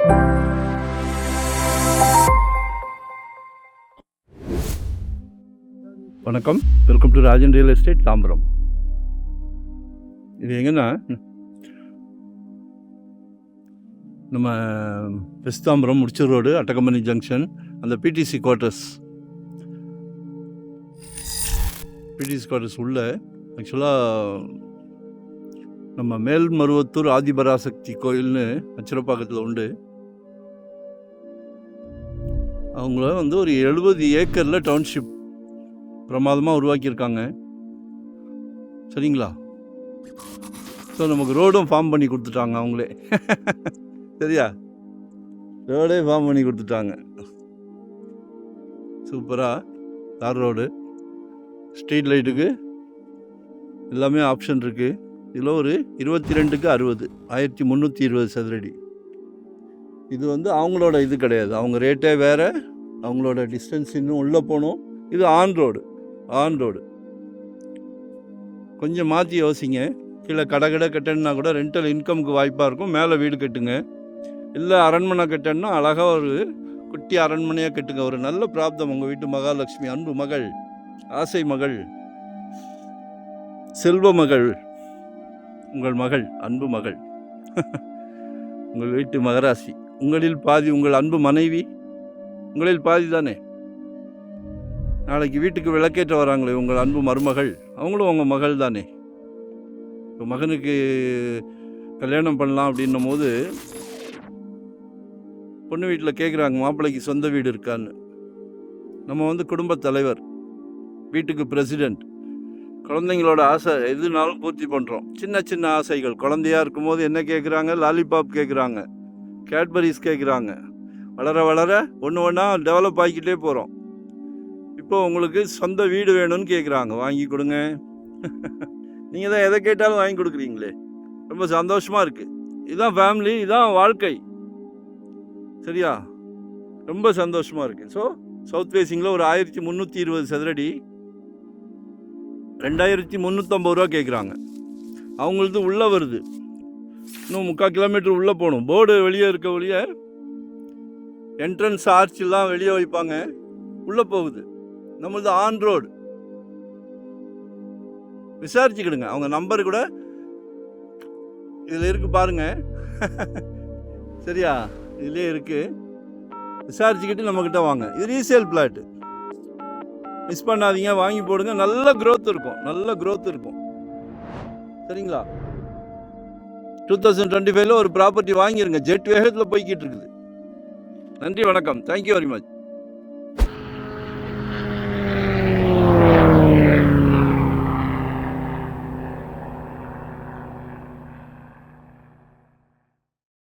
வணக்கம், welcome to Rajan real estate Tambaram. இது எங்கன்னா நம்ம வெஸ்ட் தாம்பரம் முடிச்சூர் ரோடு அட்டகம்பனி ஜங்ஷன், அந்த பிடிசி குவார்ட்டர்ஸ் உள்ள ஆக்சுவலாக நம்ம மேல்மருவத்தூர் ஆதிபராசக்தி கோயில்னு அச்சிரப்பாக்கத்தில் உண்டு. அவங்கள ஒரு 70 ஏக்கரில் டவுன்ஷிப் பிரமாதமாக உருவாக்கியிருக்காங்க. சரிங்களா? ஸோ நமக்கு ரோடும் ஃபார்ம் பண்ணி கொடுத்துட்டாங்க அவங்களே. சரியா? ரோடே ஃபார்ம் பண்ணி கொடுத்துட்டாங்க. சூப்பராக தார் ரோடு, ஸ்ட்ரீட் லைட்டுக்கு எல்லாமே ஆப்ஷன் இருக்குது. இதில் ஒரு 22க்கு 60, 1320 சதுரடி. இது அவங்களோட இது கிடையாது, அவங்க ரேட்டே வேறு, அவங்களோட டிஸ்டன்ஸ் இன்னும் உள்ளே போகணும். இது ஆன் ரோடு. கொஞ்சம் மாற்றி யோசிங்க. கீழே கடை கட்டணுன்னா கூட ரெண்டல் இன்கமுக்கு வாய்ப்பாக இருக்கும். மேலே வீடு கட்டுங்க, இல்லை அரண்மனை கட்டணுன்னா அழகாக ஒரு குட்டி அரண்மனையாக கட்டுங்க. ஒரு நல்ல பிராப்தம். உங்கள் வீட்டு மகாலட்சுமி, அன்பு மகள், ஆசை மகள், செல்வ மகள், உங்கள் மகள், அன்பு மகள், உங்கள் வீட்டு மகராசி, உங்களில் பாதி உங்கள் அன்பு மனைவி, உங்களில் பாதி தானே. நாளைக்கு வீட்டுக்கு விளக்கேற்ற வராங்களே உங்கள் அன்பு மருமகள், அவங்களும் உங்கள் மகள் தானே. இப்போ மகனுக்கு கல்யாணம் பண்ணலாம் அப்படின்னும் போது பொண்ணு வீட்டில் கேட்குறாங்க, மாப்பிள்ளைக்கு சொந்த வீடு இருக்கான்னு. நம்ம குடும்பத் தலைவர், வீட்டுக்கு பிரசிடெண்ட், குழந்தைங்களோட ஆசை எதுனாலும் பூர்த்தி பண்ணுறோம். சின்ன ஆசைகள். குழந்தையாக இருக்கும்போது என்ன கேட்குறாங்க? லாலிபாப் கேட்குறாங்க, கேட்பரிஸ் கேட்குறாங்க. வளர ஒன்று ஒன்றா டெவலப் ஆகிக்கிட்டே போகிறோம். இப்போ உங்களுக்கு சொந்த வீடு வேணும்னு கேட்குறாங்க, வாங்கி கொடுங்க. நீங்கள் தான் எதை கேட்டாலும் வாங்கி கொடுக்குறீங்களே, ரொம்ப சந்தோஷமாக இருக்குது. இதுதான் ஃபேமிலி, இதுதான் வாழ்க்கை. சரியா? ரொம்ப சந்தோஷமாக இருக்குது. ஸோ சவுத் ஃபேஸிங்கில் ஒரு 1320 சதுரடி 2350 ரூபா கேட்குறாங்க. அவங்களது உள்ளே வருது, இன்னும் 3/4 கிலோமீட்டர் உள்ளே போகணும். போர்டு வெளியே இருக்க வழிய என்ட்ரன்ஸ் ஆர்ச்செல்லாம் வெளியே வைப்பாங்க, உள்ளே போகுது. நம்மளது ஆன் ரோடு. விசாரிச்சுக்கிடுங்க, அவங்க நம்பர் கூட இதில் இருக்கு பாருங்க. சரியா? இதுலேயே இருக்கு, விசாரிச்சுக்கிட்டு நம்மக்கிட்ட வாங்க. இது ரீசேல் பிளாட்டு, மிஸ் பண்ணாதீங்க, வாங்கி போடுங்க. நல்ல க்ரோத் இருக்கும். சரிங்களா? 2025 ஒரு ப்ராப்பர்ட்டி வாங்கிருங்க. ஜெட் வேகத்தில் போய்கிட்டு இருக்குது. நன்றி, வணக்கம். Thank you very much.